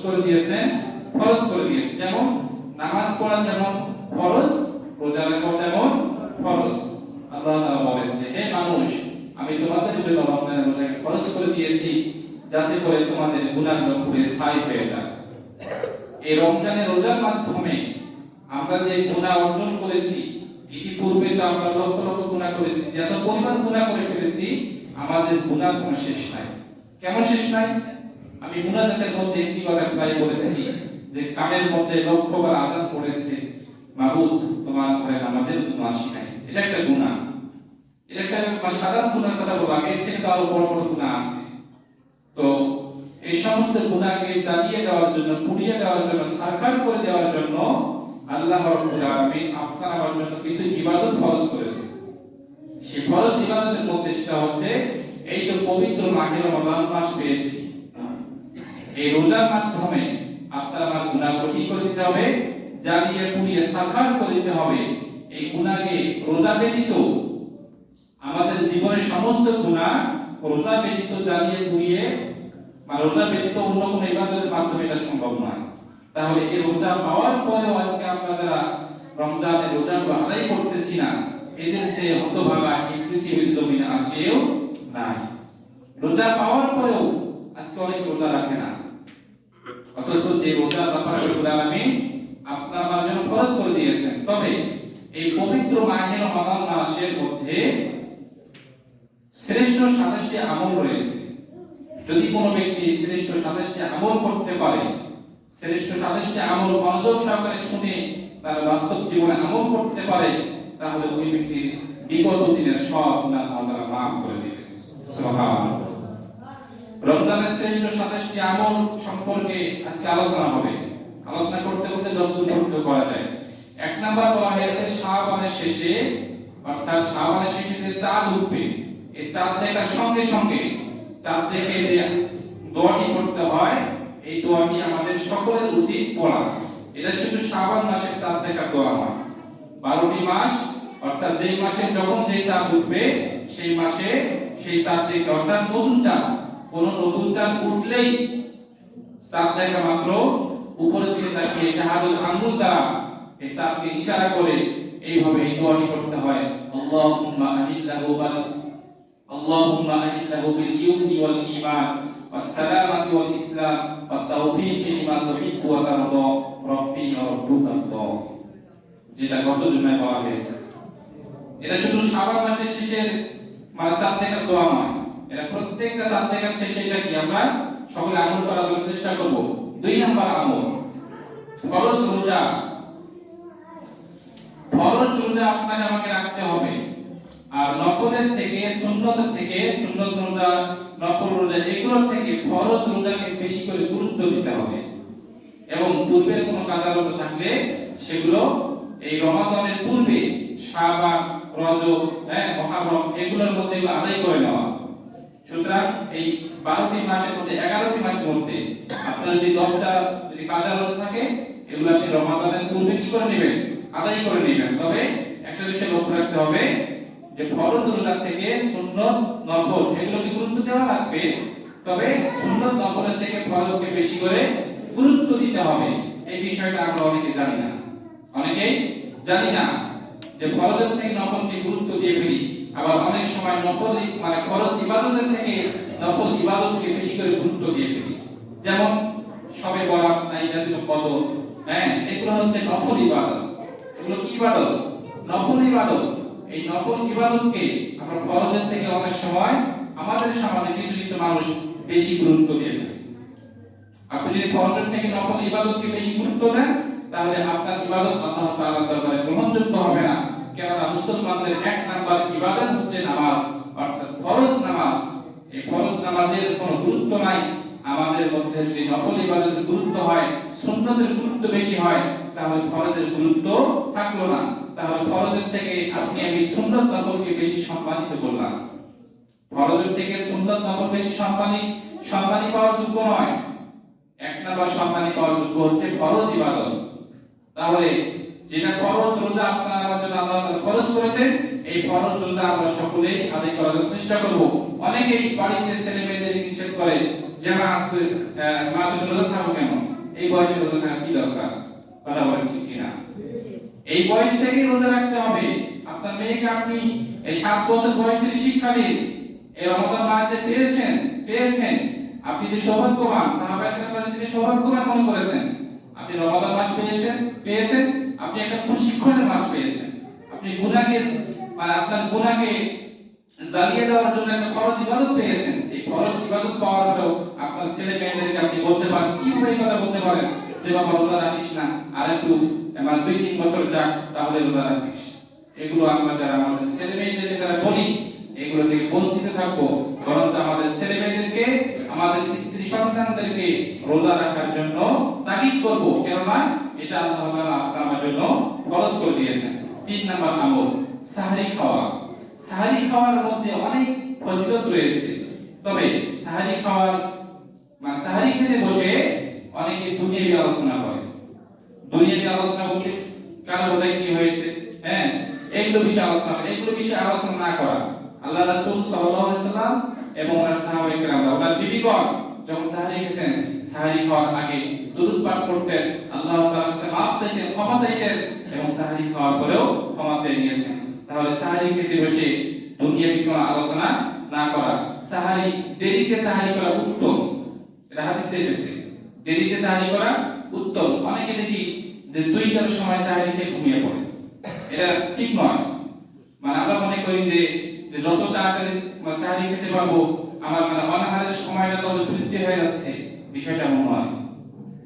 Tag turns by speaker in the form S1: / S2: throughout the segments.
S1: করে দিয়েছেন? ফরজ করে দিয়েছেন। যেমন নামাজ পড়া যেমন ফরজ, রোজা রাখা যেমন ফরজ। আল্লাহ তাআলা বলেন যে হে মানুষ, আমি তোমাদের জন্য রমজানের রোজাকে ফরজ করে দিয়েছি যাতে করে তোমাদের গুনাহগুলো পুড়ে ছাই হয়ে যায়। এই রমজানের রোজার মাধ্যমে আমরা যে গুনাহ অর্জন করেছি, ইতিপূর্বে তো আমরা লক্ষ লক্ষ গুনাহ করেছি, যত পরিমাণ গুনাহ করে ফেলেছি, আমাদের গুনাহ কোনো শেষ নাই। কেন শেষ নাই? আমি মুনাজাতের মধ্যে একটি কথা প্রায় বলে থাকি যে কানের মধ্যে লক্ষবার আযান পড়েছে, মাবুদ তোমার ঘরে নামাজের জন্য আসি নাই। এটা একটা গুনাহ। এটা একটা সাধারণ গুনার কথা বললাম, এর থেকে তো আরো বড় বড় গুনাহ আছে। তো এই সমস্ত গুনাহকে জ্বালিয়ে দেওয়ার জন্য, পুড়িয়ে দেওয়ার জন্য, সারকার করে দেওয়ার জন্য আল্লাহ রাব্বুল আলামিন আপনার আমার জন্য কিছু ইবাদত ফরজ করেছে। সেই ফরজ ইবাদতের মধ্যে সেটা হচ্ছে এই তো পবিত্র মাহে রমাদান মাস পেয়েছি, এই রোজার মাধ্যমে আপনার আমার গুনাহগুলো কি করে দিতে হবে? জ্বালিয়ে পুড়িয়ে সারকার করে দিতে হবে। এই গুনাহকে রোজা ব্যতীত আমাদের জীবনের সমস্ত গুনাহ রোজা ব্যতীত জ্বালিয়ে পুড়িয়ে বা রোজা ব্যতীত অন্য কোনো ইবাদতের মাধ্যমে এটা সম্ভব নয়। তাহলে এই রোজা পাওয়ার পরেও আজকে আমরা যারা রমজানের রোজাগুলো আদায় করতেছি না, এদের সে হতভাগা এই পৃথিবীর জমিনে আর কেউ নাই। রোজা পাওয়ার পরেও আজকে অনেক রোজা রাখে না, অথচ যে রোজা আল্লাহ রাব্বুল আলামিন আপনার আমার জন্য ফরজ করে দিয়েছেন। তবে এই পবিত্র মাহে রমাদান মাসের মধ্যে শ্রেষ্ঠ 27টি আমল রয়েছে। যদি কোনো ব্যক্তি শ্রেষ্ঠ 27টি আমল করতে পারে, শ্রেষ্ঠ 27টি আমল মনোযোগ সহকারে শুনে তার বাস্তব জীবনে আমল করতে পারে, তাহলে ওই ব্যক্তির বিগত দিনের সব গুনাহ আল্লাহ মাফ করে দিবেন। সুবহানাল্লাহ। রমজানের শ্রেষ্ঠ 27টি আমল সম্পর্কে আজকে আলোচনা হবে। আলোচনা করতে করতে যতদূর করতে করা যায়। এক নাম্বার বলা হয়েছে শাবানের শেষে, অর্থাৎ শাবানের শেষে যে চাঁদ উঠবে, এই চাঁদ দেখার সঙ্গে সঙ্গে চাঁদ দেখে যে দোয়াটি করতে হয়, এই দোয়াটি আমাদের সকলের উচিত পড়া। এটা শুধু শাবান মাসের চাঁদ দেখার দোয়া নয়। 12টি মাস, অর্থাৎ যেই মাসে যখন যেই চাঁদ উঠবে সেই মাসে সেই চাঁদ দেখে, অর্থাৎ নতুন চাঁদ, কোন নতুন চাঁদ উঠলেই চাঁদ দেখা মাত্র উপরের দিকে তাকিয়ে শাহাদাত আঙ্গুল দ্বারা এই চাঁদকে ইশারা করে এইভাবে এই দোয়াটি করতে হয়। আল্লাহুম্মা আহিল্লাহু বিল ইউমনি ওয়াল ঈমান ওয়াস সালামাতি ওয়াল ইসলাম ওয়াত তাওফীকি লিমা তুহিব্বু ওয়া তারদা রাব্বি ওয়া রাব্বুকা, যেটা গত জুমায় বলা হয়েছে। এটা শুধু শাবান মাসের শেষের মানে চাঁদ দেখার দোয়া নয়, এটা প্রত্যেকটা চাঁদ দেখার শেষে এটা কি আমরা সকলে আমল করার চেষ্টা করব। 2 নাম্বার আমল ফরজ রোজা। ফরজ রোজা আপনাকে আমাকে রাখতে হবে, আর নফলের থেকে সুন্নতের থেকে, সুন্নত রোজা, নফল রোজা এগুলোর থেকে ফরজ রোজাকে বেশি করে গুরুত্ব দিতে হবে। এবং পূর্বের কোনো কাজা রোজা থাকলে সেগুলো এই রমাদানের পূর্বে শাবান, রজব, মুহররম এগুলোর মধ্যে এগুলো আদায় করে নেওয়া। সুতরাং এই 12টি মাসের মধ্যে 11টি মাসের মধ্যে আপনার যদি 10টা যদি কাজা রোজা থাকে, এগুলো আপনি রমাদানের পূর্বে কি করে নেবেন? আদায় করে নেবেন। তবে একটা বিষয় লক্ষ্য রাখতে হবে যে ফরজ রোজা থেকে সুন্নত, নফল এগুলোকে গুরুত্ব দেওয়া লাগবে, তবে সুন্নত নফলের থেকে ফরজকে বেশি করে গুরুত্ব দিতে হবে। এই বিষয়টা আমরা অনেকে জানি না, অনেকেই জানি না যে ফরজের থেকে নফলকে গুরুত্ব দিয়ে ফেলি। আবার অনেক সময় নফল মানে ফরজ ইবাদতের থেকে নফল ইবাদতকে বেশি করে গুরুত্ব দিয়ে ফেলি। যেমন সবে বরাত, লাইলাতুল কদর, এগুলো হচ্ছে নফল ইবাদত। এগুলো কি ইবাদত? নফল ইবাদত। এই নফল ইবাদতকে আমরা ফরজের থেকে অনেক সময় আমাদের সমাজে কিছু কিছু মানুষ বেশি গুরুত্ব দিয়ে ফেলে। আপনি যদি ফরজের থেকে নফল ইবাদতকে বেশি গুরুত্ব দেন, তাহলে আপনার ইবাদত আল্লাহ তাআলার দরবারে গ্রহণযোগ্য হবে না। কেননা মুসলমানদের 1 নাম্বার ইবাদত হচ্ছে নামাজ, অর্থাৎ ফরজ নামাজ। এই ফরজ নামাজের কোনো গুরুত্ব নাই। আমাদের মধ্যে যদি নফল ইবাদতের গুরুত্ব হয়, সুন্নতের গুরুত্ব বেশি হয়, তাহলে ফরজের গুরুত্ব থাকলো না। তাহলে ফরজের থেকে আমি সুন্নত নফলকে বেশি সম্মানিত করলাম। ফরজের থেকে সুন্নত নফল বেশি সম্মানী পাওয়ার যোগ্য নয়। 1 নাম্বার সম্মানী পাওয়ার যোগ্য হচ্ছে ফরজ ইবাদত। তাহলে যেটা ফরজ রোজা আপনার আমার জন্য আল্লাহ তাআলা ফরজ করেছেন, এই ফরজ রোজা আমরা সকলেই আদায় করার চেষ্টা করব। অনেকেই বাড়িতে ছেলে মেয়েদের নিষেধ করে যে মা তুমি রোজা থাকো কেন, এই বয়সে রোজা রাখা কি দরকার? কথা বলেন ঠিক কিনা? এই বয়স থেকে রোজা রাখতে হবে। আপনার মেয়েকে আপনি এই 7 বছর বয়স থেকে শিক্ষা দিন। এই রমাদান মাস যে পেয়েছেন আপনি যে সৌভাগ্যবান, সাহাবায়ে কেরাম যে সৌভাগ্যবান মনে করেছেন। আপনি রমাদান মাস পেয়েছেন, আপনি একটা প্রশিক্ষণের মাস পেয়েছেন। আপনি আপনার গুনাহকে জ্বালিয়ে দেওয়ার জন্য একটা ফরজ ইবাদত পেয়েছেন। এই ফরজ ইবাদত পাওয়ার পরেও আপনার ছেলে মেয়েদেরকে আপনি বলতে পারেন, কিভাবে এই কথা বলতে পারেন যে বাবা রোজা রাখিস না, আর একটু 2-3 বছর যাক তাহলে রোজা রাখিস। এগুলো আমরা যারা আমাদের ছেলে মেয়েদেরকে যারা বলি, এগুলো থেকে বঞ্চিত থাকবো। বরং আমাদের ছেলে মেয়েদেরকে, আমাদের স্ত্রী সন্তানদেরকে রোজা রাখার জন্য তাগিদ করব, কেননা এটা আল্লাহ তাআলা আমার জন্য ফরজ করে দিয়েছেন। 3 নাম্বার আমল, সাহরি খাওয়া। সাহরি খাওয়ার মধ্যে অনেক ফজিলত রয়েছে। তবে সাহরি সাহরি খেতে বসে অনেকে দুনিয়াবি আলোচনা করে। দুনিয়াবি আলোচনা বলতে কার বোধহয় কি হয়েছে, এগুলো বিষয়ে আলোচনা না করা। আল্লাহ রাসূল সাল্লাল্লাহু আলাইহি সাল্লাম এবং ওনার সাহাবায়ে কেরাম, ওনার বিবিগণ যখন সাহরি খেতেন, সাহরি খাওয়ার আগে দুরূদ পাঠ করতেন, আল্লাহ তাআলার কাছে মাফ চাইতেন, ক্ষমা চাইতেন, এবং সাহরি খাওয়ার পরেও ক্ষমা চেয়ে নিয়েছেন। তাহলে সাহরি খেতে বসে দুনিয়াবি কোনো আলোচনা না করা। দেরিতে সাহরি করা উত্তম, এটা হাদিসে এসেছে। দেরিতে সাহরি করা উত্তম। অনেকে দেখি যে 2টার সময় সাহরি খেয়ে ঘুমিয়ে পড়ে, এটা ঠিক নয়। আমরা মনে করি যে যত তাড়াতাড়ি সাহরি খেতে পারবো আমার অনাহারের সময়টা তত বৃদ্ধি হয়ে যাচ্ছে। বিষয়টা এমন নয়,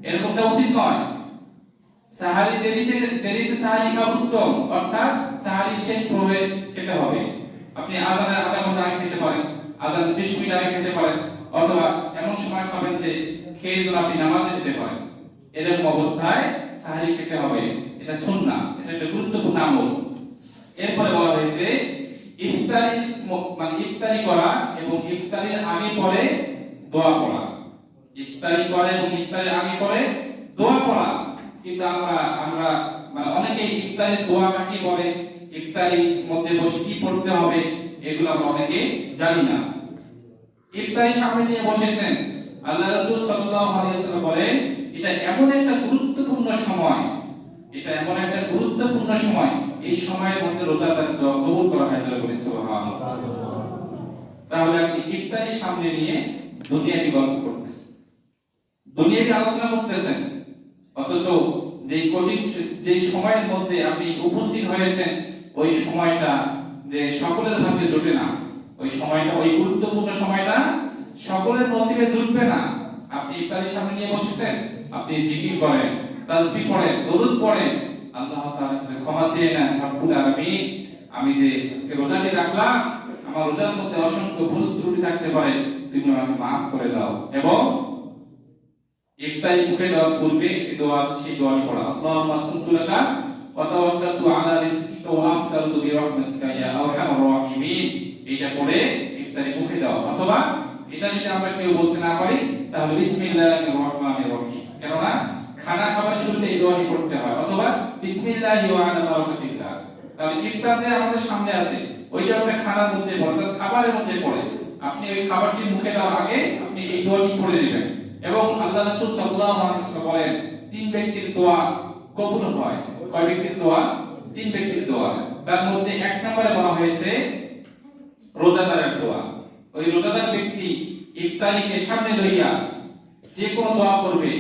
S1: এরকমটা উচিত নয়। দেরিতে সাহরি খাওয়া উত্তম, অর্থাৎ সাহরি শেষ পর্বে খেতে হবে। আপনি আযানের আধা ঘন্টা আগে খেতে পারেন, আযান 20 মিনিট আগে খেতে পারেন, অথবা এমন সময় খাবেন যে খেয়ে যেন আপনি নামাজে যেতে পারেন। এরকম অবস্থায় সাহরি খেতে হবে। এটা সুন্নাহ, এটা একটা গুরুত্বপূর্ণ আমল। এরপরে বলা হয়েছে ইফতারি করা এবং ইফতারির আগে পরে দোয়া পড়া। ইফতারি করে এবং ইফতারির আগে পরে দোয়া পড়া। কিন্তু আমরা অনেকে ইফতারির দোয়া কাকে বলে, ইফতারির মধ্যে বসে কি পড়তে হবে, এগুলো আমরা অনেকে জানি না। ইফতারি সামনে নিয়ে বসেছেন, আল্লাহ রাসূল সাল্লাল্লাহু আলাইহি ওয়াসাল্লাম বলেন এটা এমন একটা গুরুত্বপূর্ণ সময়, এই সময়ের মধ্যে রোজাদার দোয়া কবুল করা হয়। বলে সুবহানাল্লাহ। তাহলে আপনি ইফতারি সামনে নিয়ে দুনিয়াবি গল্প করতেছেন, দুনিয়াবি আলোচনা করতেছেন, অথচ যে সময়ের মধ্যে আপনি উপস্থিত হয়েছেন ওই সময়টা যে সকলের ভাগ্যে জোটে না, ওই গুরুত্বপূর্ণ সময়টা সকলের নসিবে জুটবে না। আপনি ইফতারির সামনে নিয়ে বসেছেন, আপনি জিকির করেন, তাসবিহ পড়েন, দরুদ পড়েন, আল্লাহ তাআলার কাছে ক্ষমা চেয়ে নেন, রব্বুল আলামিন আমি যে আজকে রোজাটি রাখলাম, আমার রোজার মধ্যে অসংখ্য ভুল ত্রুটি থাকতে পারে, তুমি আমাকে maaf করে দাও। এবং ইফতারি মুখে দেওয়ার পূর্বে এই দোয়া, সেই দোয়াটি পড়া, আল্লাহুম্মা সাল্লি লাকা ওয়া তাওয়াক্কালতু আলা রিজকিকা ওয়া আফতারতু বিরাহমাতিকা ইয়া আরহামার রাহিমিন। এটা পড়ে ইফতারি মুখে দেওয়া। অথবা এটা যদি আমরা কেউ বলতে না পারি তাহলে বিসমিল্লাহির রহমানির রহিম, কেননা খানা খাবার শুরুতে এই দোয়াটি পড়তে হয়। অথবা বিসমিল্লাহি ওয়া আলা বারাকাতিল্লাহ। তাহলে ইফতার যে আমাদের সামনে আছে ওইটা আপনি খানার মধ্যে পড়ে, অর্থাৎ খাবারের মধ্যে পড়ে আপনি ওই খাবারটি মুখে দেওয়ার আগে আপনি এই দোয়াটি পড়ে নেবেন। এবং আল্লাহ রাসূল সাল্লাল্লাহু আলাইহি ওয়াসাল্লাম বলেন 3 ব্যক্তির দোয়া কবুল হয়। কয় ব্যক্তির দোয়া? 3 ব্যক্তির দোয়া। তার মধ্যে 1 নম্বরে বলা হয়েছে রোজাদারের দোয়া। ওই রোজাদার ব্যক্তি ইফতারিকে সামনে লইয়া যে কোনো দোয়া করবে,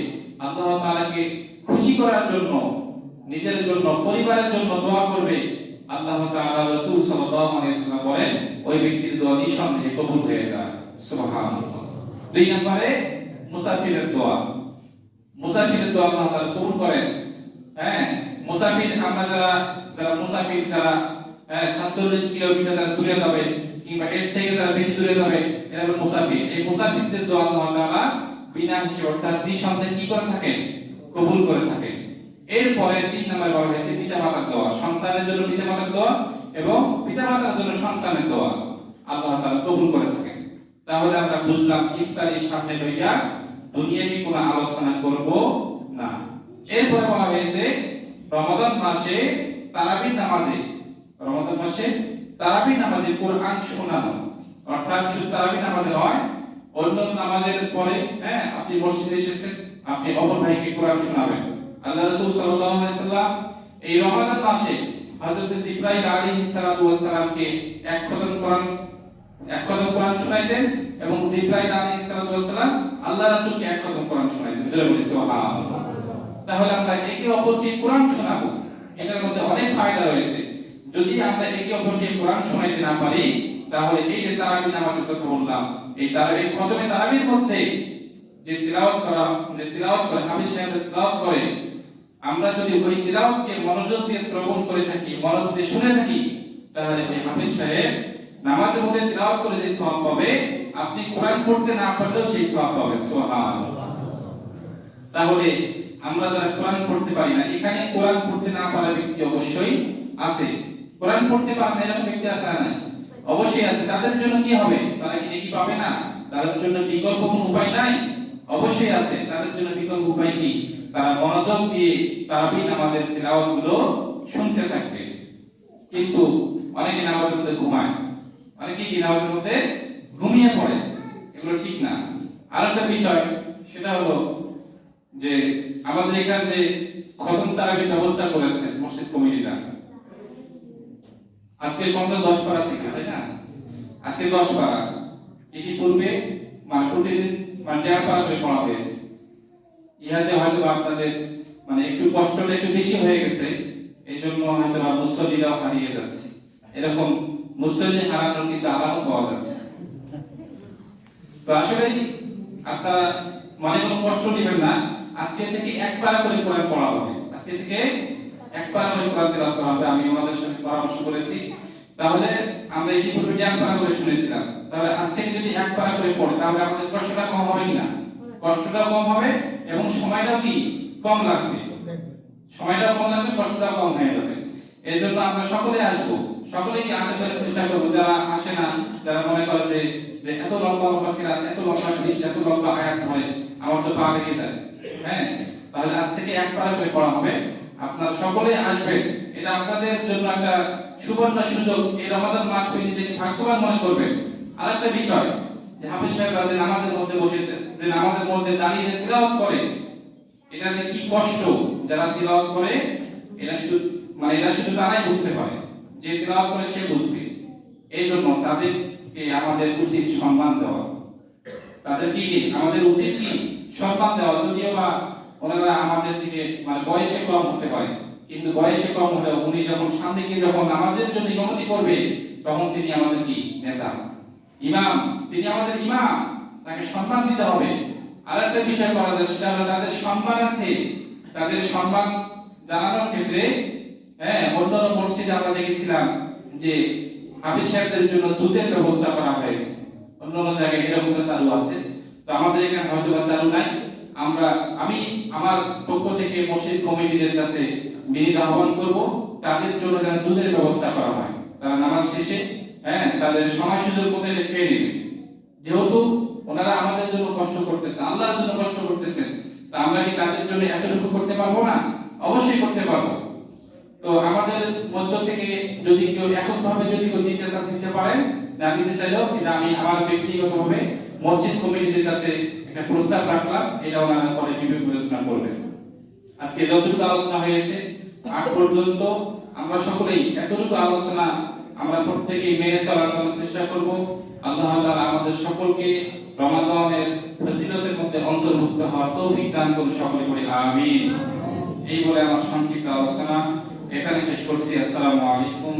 S1: আল্লাহ তাআলাকে খুশি করার জন্য, নিজের জন্য, পরিবারের জন্য দোয়া করবে, আল্লাহ তাআলা রাসূল সাল্লাল্লাহু আলাইহি ওয়াসাল্লাম বলেন ওই ব্যক্তির দোয়া নিঃসন্দেহে কবুল হয়ে যায়। সুবহানাল্লাহ। 2 নম্বরে মুসাফিরের দোয়া। মুসাফিরের দোয়া আল্লাহ তাআলা কবুল করেন। মুসাফির, আমরা যারা মুসাফির, যারা 47 কিলোমিটার যারা দূরে যাবে কিংবা এর থেকে যারা বেশি দূরে যাবে, এরা হলো মুসাফির। এই মুসাফিরদের দোয়া আল্লাহ তাআলা বিনা হিসেবে, অর্থাৎ নিঃসন্দেহে কি করে থাকেন? কবুল করে থাকেন। এরপরে 3 নম্বরে বলা হয়েছে পিতামাতার দোয়া। সন্তানের জন্য পিতামাতার দোয়া এবং পিতামাতার জন্য সন্তানের দোয়া আল্লাহ তাআলা কবুল করে থাকেন। তাহলে আমরা বুঝলাম ইফতারির সামনে লইয়া দুনিয়াবি কোনো আলোচনা করব না। এরপরে বলা হয়েছে রমাদান মাসে তারাবির নামাজে কোরআন শোনানো, অর্থাৎ শুধু তারাবির নামাজে নয়, অন্য নামাজের পরে আপনি মসজিদে এসেছেন, আপনি অপর ভাইকে কোরআন শোনাবেন। আল্লাহ রাসূল সাল্লাল্লাহু আলাইহি ওয়াসাল্লাম এই রমাদান মাসে হযরত জিবরাইল আলাইহিস সালাতু ওয়াস সালামকে এক খতম কোরআন শোনাইতেন এবং জিবরাইল আলাইহিস সালাতু ওয়াস সালাম আল্লাহ রাসূলকে এক খতম কোরআন শোনাইতেন। সুবহানাল্লাহ। তাহলে আমরা একে অপরকে কোরআন শোনাবো, এটার মধ্যে অনেক ফায়দা রয়েছে। যদি আমরা একে অপরকে কোরআন শোনাইতে না পারি, তাহলে এই যে তারাবি নামাজের কথা বললাম, এই তারাবি খতমে তারাবির মধ্যে যে তিলাওয়াত করে হাফেজ সাহেব তিলাওয়াত করে, আমরা যদি ওই তিলাওয়াতকে মনোযোগ দিয়ে শ্রবণ করে থাকি, মনোযোগ দিয়ে শুনে থাকি, তাহলে এই হাফেজ সাহেব নামাজের মধ্যে তিলাওয়াত করে যে সওয়াব পাবে, আপনি কোরআন পড়তে না পারলেও সেই সওয়াব পাবেন। সুবহানাল্লাহ। তাহলে আমরা যারা কোরআন পড়তে পারি না, এখানে কোরআন পড়তে না পারা ব্যক্তি অবশ্যই আছে। কোরআন পড়তে পারে না এরকম ব্যক্তি আছে না? অবশ্যই আছে। তাদের জন্য কি হবে? তারা কি নেকি পাবে না? তাদের জন্য বিকল্প কোনো উপায় নাই? অবশ্যই আছে। তাদের জন্য বিকল্প উপায় কি? তারা মনোযোগ দিয়ে তারাবি নামাজের তিলাওয়াত গুলো শুনতে থাকবে। কিন্তু অনেকে নামাজের মধ্যে ঘুমায়, অনেকে কি নামাজের মধ্যে ঘুমিয়ে পড়ে, এগুলো ঠিক না। আরেকটা বিষয় সেটা হলো যে আমাদের এখানে যে খতম তারাবির ব্যবস্থা করেছে মসজিদ কমিটিরা, আজকে সন্ধ্যা 10 পারা থেকে, তাই না? আজকে 10 পারা, ইতিপূর্বে মানে প্রতিদিন 1.5 পারা করে পড়া হয়েছে। ইহাতে হয়তো আপনাদের মানে একটু কষ্টটা একটু বেশি হয়ে গেছে, এই জন্য হয়তো মুসল্লিরাও হারিয়ে যাচ্ছে। এরকম মুসল্লি হারানোর কিছু আলামত পাওয়া যাচ্ছে। তো আসলে আপনারা মনে কোনো কষ্ট নেবেন না, আজকে থেকে 1 পারা করে কোরআন পড়া হবে। আজকে থেকে 1 পারা করে কোরআন তেলাওয়াত করা হবে। আমি ওনাদের সাথে পরামর্শ করেছি। তাহলে আমরা ইতিপূর্বে 1 পারা করে শুনেছিলাম, তাহলে আজ থেকে যদি 1 পারা করে পড়ে, তাহলে আমাদের কষ্টটা কম হবে কিনা? কষ্টটা কম হবে এবং সময়টাও কি কম লাগবে, সময়টাও কম লাগবে, কষ্টটাও কম হয়ে যাবে। এই জন্য আমরা সকলে আসবো, সকলে কি আসার জন্য চেষ্টা করবো। যারা আসে না, যারা মনে করে যে এত লম্বা লম্বা কিরাত, এত লম্বা হাদিস, এত লম্বা আয়াত ধরে আমার তো পা লেগে যায়, হ্যাঁ, তাহলে আজ থেকে 1 পারা করে পড়া হবে। আপনারা সকলে আসবেন, এটা আপনাদের জন্য একটা সুবর্ণ সুযোগ। এই রমাদান মাস পেয়ে নিজেকে ভাগ্যবান মনে করবেন। আরেকটা বিষয় যে হাফেজ সাহেবরা যে নামাজের মধ্যে বসে, যে নামাজের মধ্যে দাঁড়িয়ে যে তিলাওয়াত করে, এটা যে কি কষ্ট যারা তিলাওয়াত করে, এটা শুধু তারাই বুঝতে পারে, যে তিলাওয়াত করে সে বুঝবে। এই জন্য তাদেরকে আমাদের উচিত সম্মান দেওয়া, তাদেরকে আমাদের উচিত কি সম্মান দেওয়া। যদিও বা ওনারা আমাদের থেকে মানে বয়সে কম হতে পারে, কিন্তু বয়সে কম হলেও উনি যখন সামনে গিয়ে যখন নামাজের জন্য ইমামতি করবে, তখন তিনি আমাদের কি নেতা, ইমাম, তিনি আমাদের ইমাম, তাকে সম্মান দিতে হবে। আরেকটা বিষয় করা যায়, সেটা হলো তাদের সম্মানার্থে, তাদের সম্মান জানানোর ক্ষেত্রে, হ্যাঁ, অন্যান্য মসজিদে আমরা দেখেছিলাম যে হাফেজ সাহেবদের জন্য দুধের ব্যবস্থা করা হয়েছে। অন্যান্য জায়গায় এরকম চালু আছে, তো আমাদের এখানে হয়তো বা চালু নাই। আমি আমার পক্ষ থেকে মসজিদ কমিটিদের কাছে বিনীত আহ্বান করব, তাদের জন্য যেন দুধের ব্যবস্থা করা হয়। তারা নামাজ শেষে, হ্যাঁ, তাদের সময় সুযোগ মতো খেয়ে নেবে। যেহেতু ওনারা আমাদের জন্য কষ্ট করতেছেন, আল্লাহর জন্য কষ্ট করতেছেন, তা আমরা কি তাদের জন্য এতটুকু করতে পারবো না? অবশ্যই করতে পারবো। তো আমাদের মধ্য থেকে যদি কেউ এককভাবে যদি কেউ দিতে পারেন, না দিতে চাইলেও, এটা আমি আমার ব্যক্তিগতভাবে মসজিদ কমিটিদের কাছে একটা প্রস্তাব রাখলাম, এটা ওনারা পরে বিবেচনা করবেন। আজকে যতটুকু আলোচনা হয়েছে আজ পর্যন্ত, আমরা সকলেই এতটুকু আলোচনা আমরা প্রত্যেকেই মেনে চলার জন্য চেষ্টা করব। আল্লাহ তাআলা আমাদের সকলকে রমাদানের ফজিলতের মধ্যে অন্তর্ভুক্ত হওয়ার তৌফিক দান করুন, সকলে বলি আমিন। এই বলে আমার সংক্ষিপ্ত আলোচনা এখানে শেষ করছি। আসসালামু আলাইকুম।